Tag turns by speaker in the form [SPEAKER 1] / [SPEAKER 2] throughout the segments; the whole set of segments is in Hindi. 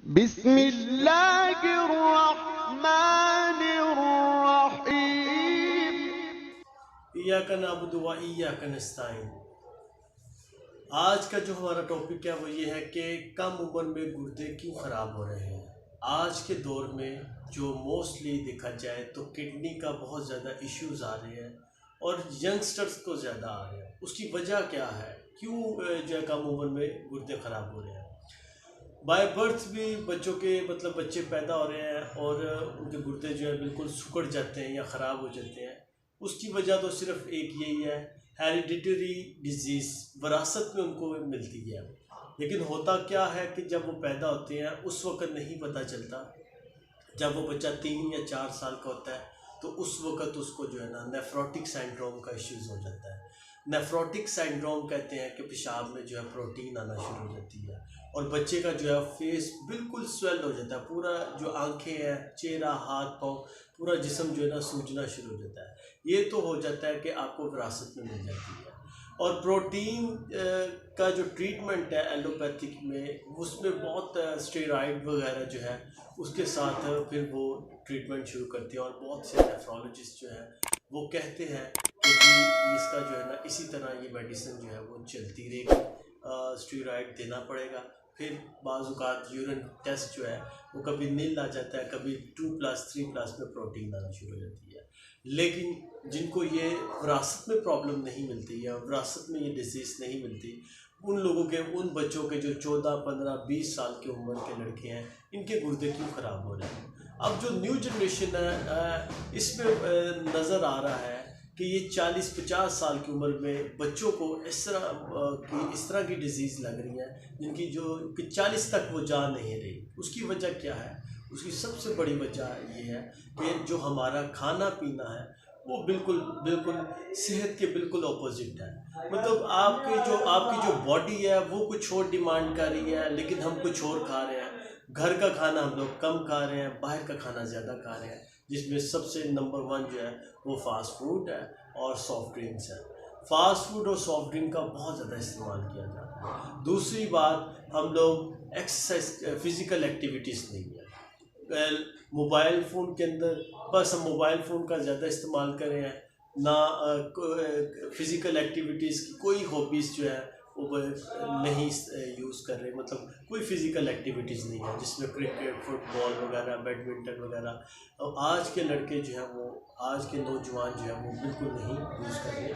[SPEAKER 1] बिस्मिल्लाहिर्रहमानिर्रहीम।
[SPEAKER 2] इय्याका नअबुदु व इय्याका नस्तईन। आज का जो हमारा टॉपिक है वो ये है कि कम उम्र में गुर्दे क्यों ख़राब हो रहे हैं। आज के दौर में जो मोस्टली देखा जाए तो किडनी का बहुत ज़्यादा इश्यूज़ आ रहे हैं और यंगस्टर्स को ज़्यादा आ रहे हैं। उसकी वजह क्या है, क्यों जो है कम उम्र में गुर्दे ख़राब हो रहे हैं। बाय बर्थ भी बच्चों के बच्चे पैदा हो रहे हैं और उनके गुर्दे जो है बिल्कुल सिकुड़ जाते हैं या ख़राब हो जाते हैं। उसकी वजह तो सिर्फ एक यही है, हेरिडिटरी डिजीज़, विरासत में उनको मिलती है। लेकिन होता क्या है कि जब वो पैदा होते हैं उस वक़्त नहीं पता चलता। जब वो बच्चा 3 या 4 साल का होता है तो उस वक़्त उसको जो है ना नेफ्रोटिक सिंड्रोम का इश्यूज़ हो जाता है। नेफ्रोटिक सिंड्रोम कहते हैं कि पेशाब में जो है प्रोटीन आना शुरू हो जाती है और बच्चे का जो है फेस बिल्कुल स्वेल हो जाता है। पूरा जो आंखें हैं, चेहरा, हाथ पाँव, पूरा जिस्म जो है ना सूजना शुरू हो जाता है। ये तो हो जाता है कि आपको विरासत में मिल जाती है। और प्रोटीन का जो ट्रीटमेंट है एलोपैथिक में, उसमें बहुत स्टेरॉइड वगैरह जो है उसके साथ फिर वो ट्रीटमेंट शुरू करती है। और बहुत से नेफ्रोलॉजिस्ट जो है वो कहते हैं कि इसका जो है ना इसी तरह ये मेडिसिन जो है वो चलती रहेगी, स्टेरॉइड देना पड़ेगा। फिर बाज़-औक़ात यूरिन टेस्ट जो है वो कभी नील आ जाता है, कभी 2+, 3+ में प्रोटीन आना शुरू हो जाती है। लेकिन जिनको ये विरासत में प्रॉब्लम नहीं मिलती या विरासत में ये डिजीज़ नहीं मिलती, उन लोगों के, उन बच्चों के जो 14, 15, 20 साल की उम्र के लड़के हैं, इनके गुर्दे क्यों ख़राब हो रहे हैं। अब जो न्यू जनरेशन है इसमें नज़र आ रहा है कि ये 40-50 साल की उम्र में बच्चों को इस तरह की डिज़ीज़ लग रही है जिनकी जो कि 40 तक वो जा नहीं रही। उसकी वजह क्या है? उसकी सबसे बड़ी वजह ये है कि जो हमारा खाना पीना है वो बिल्कुल सेहत के बिल्कुल ऑपोजिट है। आपकी जो बॉडी है वो कुछ और डिमांड कर रही है, लेकिन हम कुछ और खा रहे हैं। घर का खाना हम लोग कम खा रहे हैं, बाहर का खाना ज़्यादा खा रहे हैं, जिसमें सबसे नंबर 1 जो है वो फास्ट फूड है और सॉफ्ट ड्रिंक्स है। फास्ट फूड और सॉफ्ट ड्रिंक का बहुत ज़्यादा इस्तेमाल किया जाता है। दूसरी बात, हम लोग एक्सरसाइज, फ़िज़िकल एक्टिविटीज़ नहीं है। मोबाइल फ़ोन के अंदर बस हम मोबाइल फ़ोन का ज़्यादा इस्तेमाल कर रहे हैं, ना फ़िज़िकल एक्टिविटीज़ की कोई हॉबीज़ जो है वो नहीं यूज़ कर रहे। कोई फ़िज़िकल एक्टिविटीज़ नहीं है जिसमें क्रिकेट, फुटबॉल वगैरह, बैडमिंटन वगैरह। और आज के लड़के जो हैं वो, आज के नौजवान जो हैं वो बिल्कुल नहीं यूज़ कर रहे,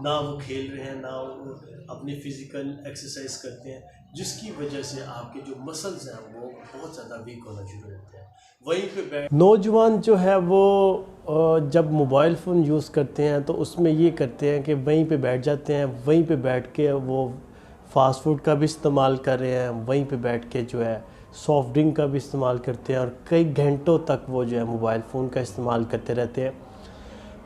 [SPEAKER 2] ना वो खेल रहे हैं, ना वो अपनी फ़िज़िकल एक्सरसाइज करते हैं, जिसकी वजह से आपके जो मसल्स हैं वो बहुत ज़्यादा वीक होना शुरू हो जाते हैं। वहीं पे नौजवान जो है वो जब मोबाइल फ़ोन यूज़ करते हैं तो उसमें ये करते हैं कि वहीं पे बैठ जाते हैं, वहीं पे बैठ के वो फ़ास्ट फूड का भी इस्तेमाल कर रहे हैं, वहीं पे बैठ के जो है सॉफ्ट ड्रिंक का भी इस्तेमाल करते हैं और कई घंटों तक वो जो है मोबाइल फ़ोन का इस्तेमाल करते रहते हैं।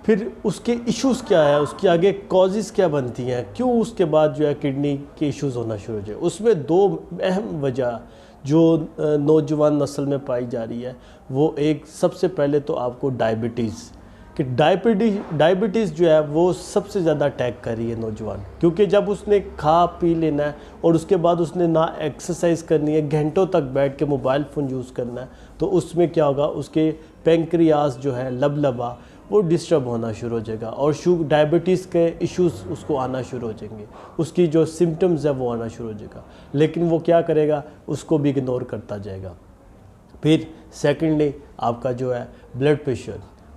[SPEAKER 2] फिर उसके इश्यूज़ क्या है, उसकी आगे कॉजेज़ क्या बनती हैं, क्यों उसके बाद जो है किडनी के इश्यूज़ होना शुरू हो जाए। उसमें 2 अहम वजह जो नौजवान नस्ल में पाई जा रही है, वो एक सबसे पहले तो आपको डायबिटीज़ कि डायबिटीज़ जो है वो सबसे ज़्यादा अटैक कर रही है नौजवान, क्योंकि जब उसने खा पी लेना है और उसके बाद उसने ना एक्सरसाइज करनी है, घंटों तक बैठ के मोबाइल फ़ोन यूज़ करना है, तो उसमें क्या होगा, उसके पेंक्रियास जो है, लबलबा, वो डिस्टर्ब होना शुरू हो जाएगा और डायबिटीज़ के इश्यूज़ उसको आना शुरू हो जाएंगे। उसकी जो सिम्टम्स है वो आना शुरू हो जाएगा, लेकिन वो क्या करेगा, उसको भी इग्नोर करता जाएगा। फिर सेकेंडली आपका जो है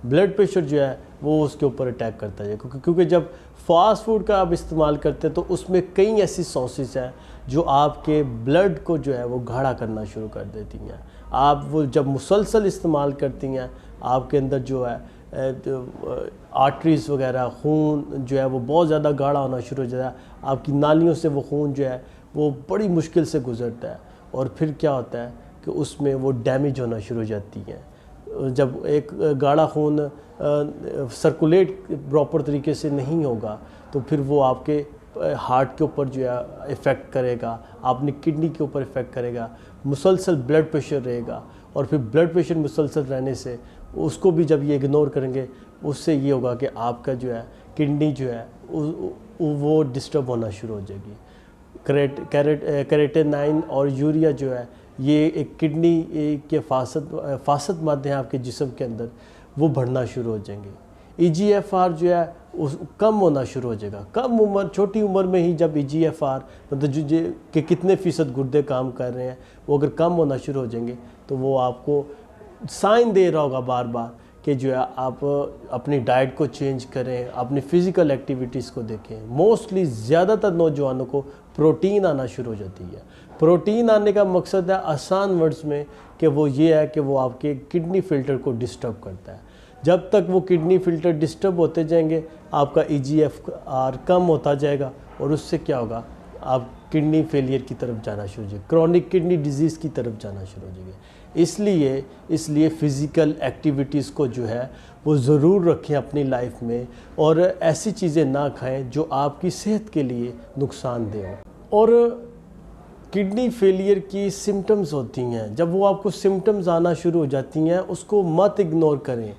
[SPEAKER 2] ब्लड प्रेशर जो है वो उसके ऊपर अटैक करता है, क्योंकि जब फास्ट फूड का आप इस्तेमाल करते हैं तो उसमें कई ऐसी सॉसेस हैं जो आपके ब्लड को जो है वो गाढ़ा करना शुरू कर देती हैं। आप वो जब मुसलसल इस्तेमाल करती हैं, आपके अंदर जो है आर्टरीज़ वगैरह, खून जो है वो बहुत ज़्यादा गाढ़ा होना शुरू हो जाता है। आपकी नालियों से वो खून जो है वो बड़ी मुश्किल से गुज़रता है और फिर क्या होता है कि उसमें वो डैमेज होना शुरू हो जाती हैं। जब एक गाढ़ा खून सर्कुलेट प्रॉपर तरीके से नहीं होगा तो फिर वो आपके हार्ट के ऊपर जो है इफ़ेक्ट करेगा, अपनी किडनी के ऊपर इफ़ेक्ट करेगा, मुसलसल ब्लड प्रेशर रहेगा और फिर ब्लड प्रेशर मुसलसल रहने से उसको भी जब ये इग्नोर करेंगे, उससे ये होगा कि आपका जो है किडनी जो है वो डिस्टर्ब होना शुरू हो जाएगी। केराटिन और यूरिया जो है ये एक किडनी के फासद मादे हैं आपके जिस्म के अंदर, वो बढ़ना शुरू हो जाएंगे। EGFR जो है उस कम होना शुरू हो जाएगा। कम उम्र, छोटी उम्र में ही जब EGFR मतलब जो कि कितने फ़ीसद गुर्दे काम कर रहे हैं, वो अगर कम होना शुरू हो जाएंगे तो वो आपको साइन दे रहा होगा बार बार कि जो है आप अपनी डाइट को चेंज करें, अपनी फ़िज़िकल एक्टिविटीज़ को देखें। मोस्टली ज़्यादातर नौजवानों को प्रोटीन आना शुरू हो जाती है। प्रोटीन आने का मकसद है आसान वर्ड्स में कि वो ये है कि वो आपके किडनी फ़िल्टर को डिस्टर्ब करता है। जब तक वो किडनी फ़िल्टर डिस्टर्ब होते जाएंगे, आपका EGFR कम होता जाएगा और उससे क्या होगा, आप किडनी फेलियर की तरफ जाना शुरू हो जाएगी, क्रॉनिक किडनी डिजीज़ की तरफ जाना शुरू हो जाएगी। इसलिए फ़िज़िकल एक्टिविटीज़ को जो है वो ज़रूर रखें अपनी लाइफ में, और ऐसी चीज़ें ना खाएं जो आपकी सेहत के लिए नुकसानदेह हो। और किडनी फेलियर की सिम्टम्स होती हैं, जब वो आपको सिम्टम्स आना शुरू हो जाती हैं उसको मत इग्नोर करें।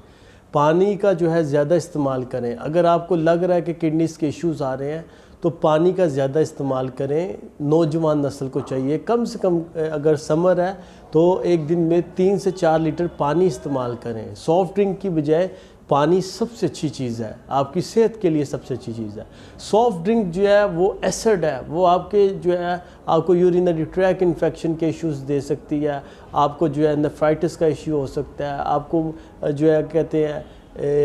[SPEAKER 2] पानी का जो है ज़्यादा इस्तेमाल करें। अगर आपको लग रहा है कि किडनीज़ के इश्यूज़ आ रहे हैं तो पानी का ज़्यादा इस्तेमाल करें। नौजवान नस्ल को चाहिए कम से कम, अगर समर है तो एक दिन में 3 से 4 लीटर पानी इस्तेमाल करें। सॉफ्ट ड्रिंक की बजाय पानी सबसे अच्छी चीज़ है, आपकी सेहत के लिए सबसे अच्छी चीज़ है। सॉफ्ट ड्रिंक जो है वो एसिड है, वो आपके जो है आपको यूरिनरी ट्रैक इन्फेक्शन के इश्यूज़ दे सकती है, आपको जो है नेफ्राइटिस का इश्यू हो सकता है, आपको जो है कहते हैं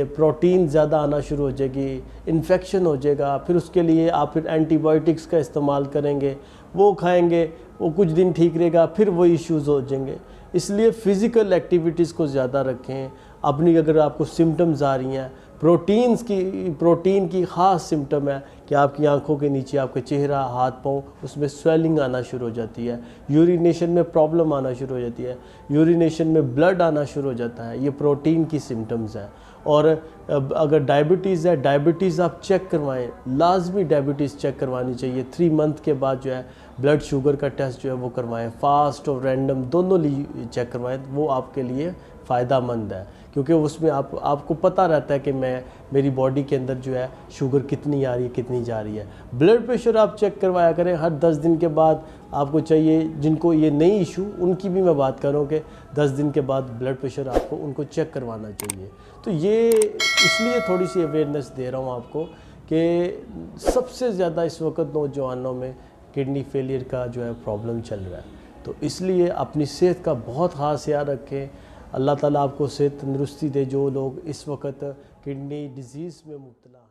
[SPEAKER 2] प्रोटीन ज़्यादा आना शुरू हो जाएगी, इन्फेक्शन हो जाएगा। फिर उसके लिए आप फिर एंटीबायोटिक्स का इस्तेमाल करेंगे, वो खाएंगे, वो कुछ दिन ठीक रहेगा, फिर वो इश्यूज़ हो जाएंगे। इसलिए फ़िज़िकल एक्टिविटीज़ को ज़्यादा रखें। अपनी अगर आपको सिम्टम्स आ रही हैं, प्रोटीन की ख़ास सिम्टम है कि आपकी आंखों के नीचे, आपके चेहरा, हाथ पाँव, उसमें स्वेलिंग आना शुरू हो जाती है, यूरिनेशन में प्रॉब्लम आना शुरू हो जाती है, यूरिनेशन में ब्लड आना शुरू हो जाता है, ये प्रोटीन की सिम्टम्स हैं। और अगर डायबिटीज़ है, डायबिटीज़ आप चेक करवाएं, लाजमी डायबिटीज़ चेक करवानी चाहिए। 3 मंथ के बाद जो है ब्लड शुगर का टेस्ट जो है वो करवाएं, फास्ट और रैंडम दोनों लिए चेक करवाएं, वो आपके लिए फ़ायदा मंद है, क्योंकि उसमें आपको पता रहता है कि मेरी बॉडी के अंदर जो है शुगर कितनी आ रही है, कितनी जा रही है। ब्लड प्रेशर आप चेक करवाया करें हर 10 दिन के बाद। आपको चाहिए, जिनको ये नई इशू, उनकी भी मैं बात कर रहा हूँ कि 10 दिन के बाद ब्लड प्रेशर आपको उनको चेक करवाना चाहिए। तो ये इसलिए थोड़ी सी अवेयरनेस दे रहा हूँ आपको कि सबसे ज़्यादा इस वक्त नौजवानों में किडनी फेलियर का जो है प्रॉब्लम चल रहा है। तो इसलिए अपनी सेहत का बहुत ख़ास ख्याल रखें। अल्लाह ताला आपको सेहत तंदुरुस्ती दे, जो लोग इस वक्त किडनी डिजीज़ में मुब्तला